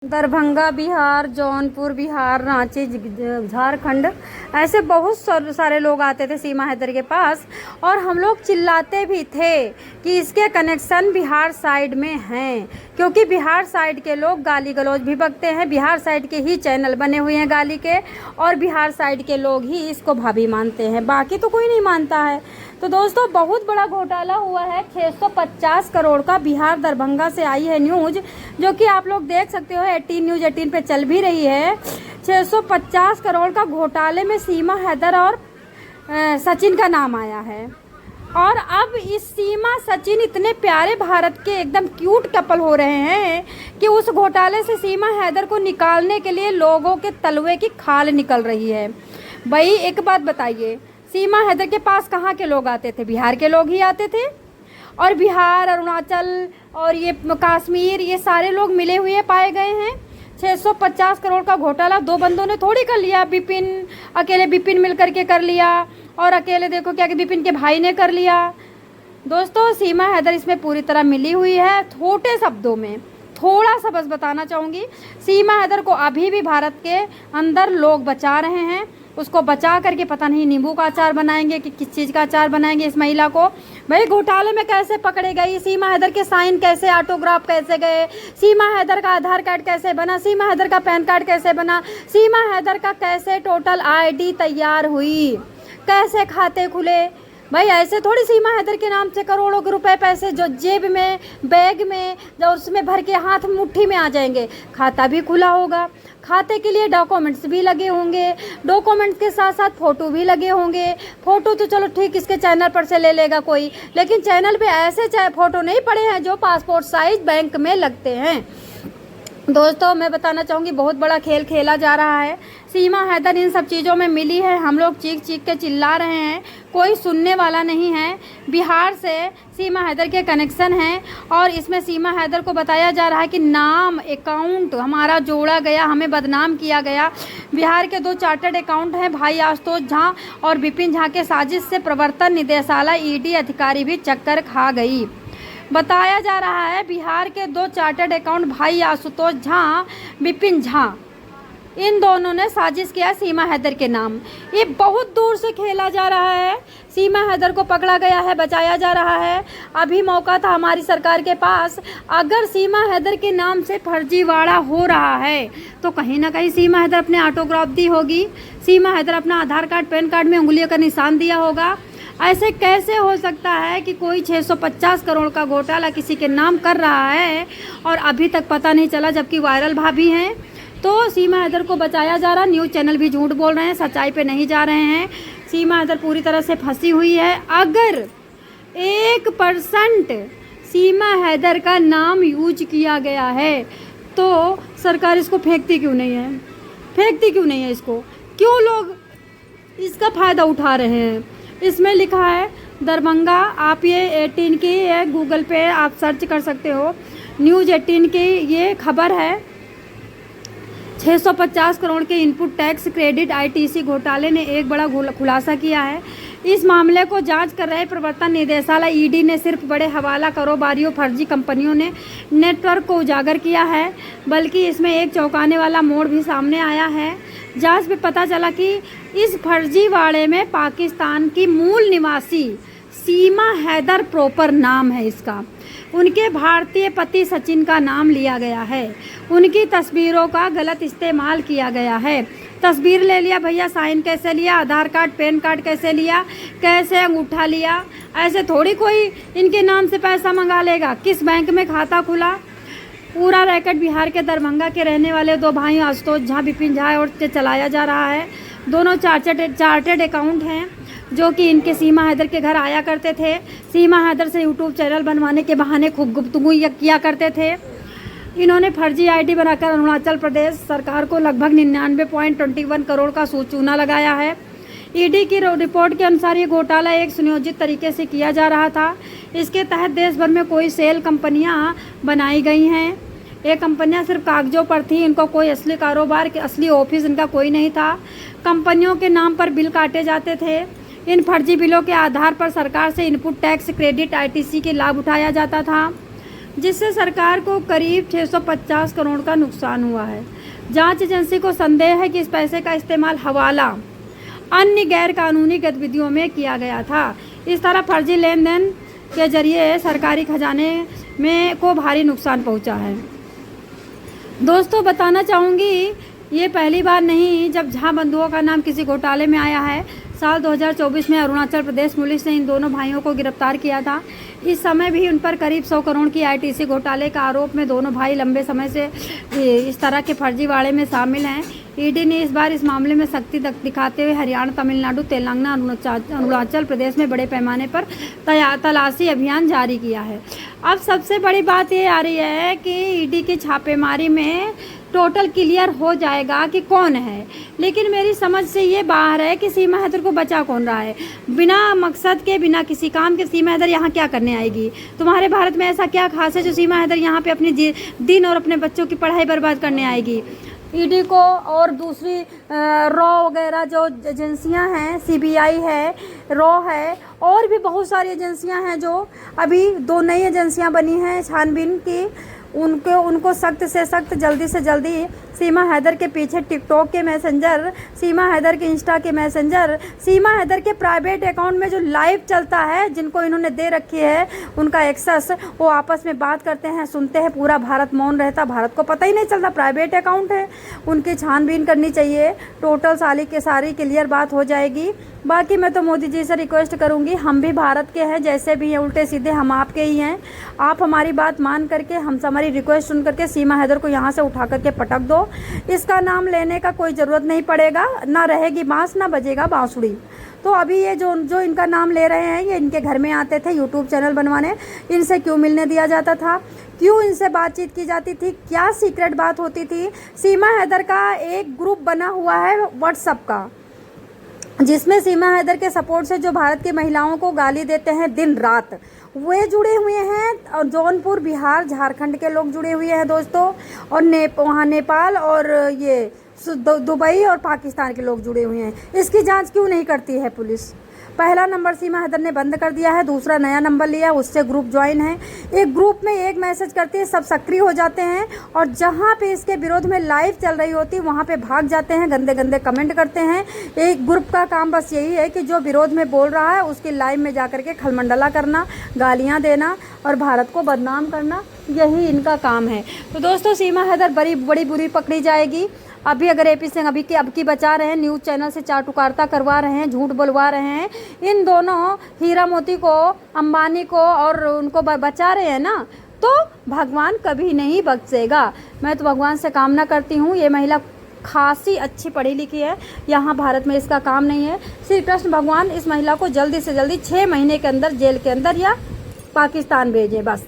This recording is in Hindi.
दरभंगा बिहार, जौनपुर बिहार, रांची झारखंड, ऐसे बहुत सारे लोग आते थे सीमा हैदर के पास। और हम लोग चिल्लाते भी थे कि इसके कनेक्शन बिहार साइड में हैं, क्योंकि बिहार साइड के लोग गाली गलौज भी बकते हैं। बिहार साइड के ही चैनल बने हुए हैं गाली के, और बिहार साइड के लोग ही इसको भाभी मानते हैं, बाकी तो कोई नहीं मानता है। तो दोस्तों, बहुत बड़ा घोटाला हुआ है 650 करोड़ का। बिहार दरभंगा से आई है न्यूज़, जो कि आप लोग देख सकते हो 18 न्यूज़ 18 पे चल भी रही है। 650 करोड़ का घोटाले में सीमा हैदर और सचिन का नाम आया है। और अब इस सीमा सचिन इतने प्यारे भारत के एकदम क्यूट कपल हो रहे हैं कि उस घोटाले से सीमा हैदर को निकालने के लिए लोगों के तलवे की खाल निकल रही है। भाई एक बात बताइए, सीमा हैदर के पास कहाँ के लोग आते थे? बिहार के लोग ही आते थे। और बिहार, अरुणाचल और ये कश्मीर, ये सारे लोग मिले हुए पाए गए हैं। 650 करोड़ का घोटाला दो बंदों ने थोड़ी कर लिया। अकेले बिपिन मिल करके कर लिया, और अकेले देखो क्या कि बिपिन के भाई ने कर लिया। दोस्तों, सीमा हैदर इसमें पूरी तरह मिली हुई है। छोटे शब्दों में थोड़ा सा बस बताना चाहूँगी, सीमा हैदर को अभी भी भारत के अंदर लोग बचा रहे हैं। उसको बचा करके पता नहीं नींबू का अचार बनाएंगे कि किस चीज़ का अचार बनाएंगे इस महिला को। भाई घोटाले में कैसे पकड़े गई, सीमा हैदर के साइन कैसे, ऑटोग्राफ कैसे गए, सीमा हैदर का आधार कार्ड कैसे बना, सीमा हैदर का पैन कार्ड कैसे बना, सीमा हैदर का कैसे टोटल आईडी तैयार हुई, कैसे खाते खुले। भाई ऐसे थोड़ी सीमा हैदर के नाम से करोड़ों के रुपए पैसे जो जेब में, बैग में, जो उसमें भर के हाथ मुट्ठी में आ जाएंगे। खाता भी खुला होगा, खाते के लिए डॉक्यूमेंट्स भी लगे होंगे, डॉक्यूमेंट्स के साथ साथ फ़ोटो भी लगे होंगे। फ़ोटो तो चलो ठीक, इसके चैनल पर से ले लेगा कोई, लेकिन चैनल पे ऐसे फ़ोटो नहीं पड़े हैं जो पासपोर्ट साइज बैंक में लगते हैं। दोस्तों, मैं बताना चाहूँगी बहुत बड़ा खेल खेला जा रहा है। सीमा हैदर इन सब चीज़ों में मिली है। हम लोग चीख चीख के चिल्ला रहे हैं, कोई सुनने वाला नहीं है। बिहार से सीमा हैदर के कनेक्शन हैं, और इसमें सीमा हैदर को बताया जा रहा है कि नाम अकाउंट हमारा जोड़ा गया, हमें बदनाम किया गया। बिहार के दो चार्टर्ड अकाउंट हैं, भाई आशुतोष झा और विपिन झा के साजिश से प्रवर्तन निदेशालय ईडी अधिकारी भी चक्कर खा गई। बताया जा रहा है बिहार के दो चार्टर्ड अकाउंट भाई आशुतोष झा, विपिन झा, इन दोनों ने साजिश किया सीमा हैदर के नाम। ये बहुत दूर से खेला जा रहा है। सीमा हैदर को पकड़ा गया है, बचाया जा रहा है। अभी मौका था हमारी सरकार के पास। अगर सीमा हैदर के नाम से फर्जीवाड़ा हो रहा है तो कहीं ना कहीं सीमा हैदर अपने ऑटोग्राफ दी होगी, सीमा हैदर अपना आधार कार्ड, पैन कार्ड में उंगलियों का निशान दिया होगा। ऐसे कैसे हो सकता है कि कोई 650 करोड़ का घोटाला किसी के नाम कर रहा है और अभी तक पता नहीं चला, जबकि वायरल भाभी हैं। तो सीमा हैदर को बचाया जा रहा। न्यूज़ चैनल भी झूठ बोल रहे हैं, सच्चाई पे नहीं जा रहे हैं। सीमा हैदर पूरी तरह से फंसी हुई है। अगर 1% सीमा हैदर का नाम यूज किया गया है तो सरकार इसको फेंकती क्यों नहीं है? इसको क्यों लोग इसका फ़ायदा उठा रहे हैं? इसमें लिखा है दरभंगा, आप ये 18 की है, गूगल पे आप सर्च कर सकते हो। न्यूज़ 18 की ये खबर है। 650 करोड़ के इनपुट टैक्स क्रेडिट आईटीसी घोटाले ने एक बड़ा खुलासा किया है। इस मामले को जांच कर रहे प्रवर्तन निदेशालय ईडी ने सिर्फ बड़े हवाला कारोबारियों, फर्जी कंपनियों ने नेटवर्क को उजागर किया है, बल्कि इसमें एक चौंकाने वाला मोड़ भी सामने आया है। जांच में पता चला कि इस फर्जीवाड़े में पाकिस्तान की मूल निवासी सीमा हैदर प्रॉपर नाम है इसका, उनके भारतीय पति सचिन का नाम लिया गया है, उनकी तस्वीरों का गलत इस्तेमाल किया गया है। तस्वीर ले लिया भैया, साइन कैसे लिया, आधार कार्ड, पैन कार्ड कैसे लिया, कैसे अंगूठा लिया। ऐसे थोड़ी कोई इनके नाम से पैसा मंगा लेगा। किस बैंक में खाता खुला, पूरा रैकेट बिहार के दरभंगा के रहने वाले दो भाई आशुतोष झा, विपिन झा और से चलाया जा रहा है। दोनों चार्टर्ड अकाउंट हैं, जो कि इनके सीमा हैदर के घर आया करते थे। सीमा हैदर से यूट्यूब चैनल बनवाने के बहाने खूब गुफ्तगू किया करते थे। इन्होंने फर्जी आईडी बनाकर अरुणाचल प्रदेश सरकार को लगभग 99.21 करोड़ का चूना लगाया है। ईडी की रिपोर्ट के अनुसार ये घोटाला एक सुनियोजित तरीके से किया जा रहा था। इसके तहत देश भर में कोई सेल कंपनियां बनाई गई हैं। ये कंपनियां सिर्फ कागजों पर थी, इनको कोई असली कारोबार के असली ऑफिस इनका कोई नहीं था। कंपनियों के नाम पर बिल काटे जाते थे। इन फर्जी बिलों के आधार पर सरकार से इनपुट टैक्स क्रेडिट आईटीसी के लाभ उठाया जाता था। जिससे सरकार को करीब 650 करोड़ का नुकसान हुआ है। जांच एजेंसी को संदेह है कि इस पैसे का इस्तेमाल हवाला अन्य गैर कानूनी गतिविधियों में किया गया था। इस तरह फर्जी लेन देन के जरिए सरकारी खजाने में को भारी नुकसान पहुंचा है। दोस्तों बताना चाहूँगी, ये पहली बार नहीं जब झा बंधुओं का नाम किसी घोटाले में आया है। साल 2024 में अरुणाचल प्रदेश पुलिस ने इन दोनों भाइयों को गिरफ्तार किया था। इस समय भी उन पर करीब 100 करोड़ की आईटीसी घोटाले का आरोप में दोनों भाई लंबे समय से इस तरह के फर्जीवाड़े में शामिल हैं। ईडी ने इस बार इस मामले में सख्ती दिखाते हुए हरियाणा, तमिलनाडु, तेलंगाना, अरुणाचल प्रदेश में बड़े पैमाने पर तलाशी अभियान जारी किया है। अब सबसे बड़ी बात ये आ रही है कि ईडी की छापेमारी में टोटल क्लियर हो जाएगा कि कौन है, लेकिन मेरी समझ से ये बाहर है कि सीमा हैदर को बचा कौन रहा है। बिना मकसद के, बिना किसी काम के सीमा हैदर यहाँ क्या करने आएगी? तुम्हारे भारत में ऐसा क्या खास है जो सीमा हैदर यहाँ पे अपनी दिन और अपने बच्चों की पढ़ाई बर्बाद करने आएगी? ईडी को और दूसरी रॉ वगैरह जो एजेंसियां हैं, सीबीआई है, रॉ है, और भी बहुत सारी एजेंसियां हैं जो अभी 2 नई एजेंसियां बनी हैं छानबीन की, उनको सख्त से सख्त, जल्दी से जल्दी सीमा हैदर के पीछे टिकटॉक के मैसेंजर, सीमा हैदर के इंस्टा के मैसेंजर, सीमा हैदर के प्राइवेट अकाउंट में जो लाइव चलता है, जिनको इन्होंने दे रखी है उनका एक्सेस, वो आपस में बात करते हैं, सुनते हैं, पूरा भारत मौन रहता, भारत को पता ही नहीं चलता प्राइवेट अकाउंट है। उनकी छानबीन करनी चाहिए, टोटल सारी क्लियर बात हो जाएगी। बाकी मैं तो मोदी जी से रिक्वेस्ट करूंगी, हम भी भारत के हैं, जैसे भी हैं उल्टे सीधे हम आपके ही हैं। आप हमारी बात मान करके, हम हमारी रिक्वेस्ट सुन करके सीमा हैदर को यहाँ से उठा करके पटक दो। इसका नाम लेने का कोई ज़रूरत नहीं पड़ेगा, ना रहेगी बांस ना बजेगा बांसुरी। तो अभी ये जो इनका नाम ले रहे हैं, ये इनके घर में आते थे यूट्यूब चैनल बनवाने, इनसे क्यों मिलने दिया जाता था, क्यों इनसे बातचीत की जाती थी, क्या सीक्रेट बात होती थी? सीमा हैदर का एक ग्रुप बना हुआ है व्हाट्सएप का, जिसमें सीमा हैदर के सपोर्ट से जो भारत की महिलाओं को गाली देते हैं दिन रात, वे जुड़े हुए हैं, और जौनपुर, बिहार, झारखंड के लोग जुड़े हुए हैं दोस्तों, और वहाँ नेपाल और ये दुबई और पाकिस्तान के लोग जुड़े हुए हैं। इसकी जांच क्यों नहीं करती है पुलिस? पहला नंबर सीमा हैदर ने बंद कर दिया है, दूसरा नया नंबर लिया, उससे ग्रुप ज्वाइन है। एक ग्रुप में एक मैसेज करती है, सब सक्रिय हो जाते हैं, और जहां पे इसके विरोध में लाइव चल रही होती वहां पे भाग जाते हैं, गंदे गंदे कमेंट करते हैं। एक ग्रुप का काम बस यही है कि जो विरोध में बोल रहा है उसकी लाइव में जाकर के खलमंडला करना, गालियाँ देना और भारत को बदनाम करना, यही इनका काम है। तो दोस्तों सीमा हैदर बड़ी बुरी पकड़ी जाएगी। अभी अगर एपी सिंह अब की बचा रहे हैं, न्यूज़ चैनल से चाटुकारिता करवा रहे हैं, झूठ बुलवा रहे हैं, इन दोनों हीरा मोती को, अंबानी को और उनको बचा रहे हैं ना, तो भगवान कभी नहीं बख्शेगा। मैं तो भगवान से कामना करती हूँ, ये महिला खासी अच्छी पढ़ी लिखी है, यहाँ भारत में इसका काम नहीं है। श्री कृष्ण भगवान इस महिला को जल्दी से जल्दी 6 महीने के अंदर जेल के अंदर या पाकिस्तान भेजें बस।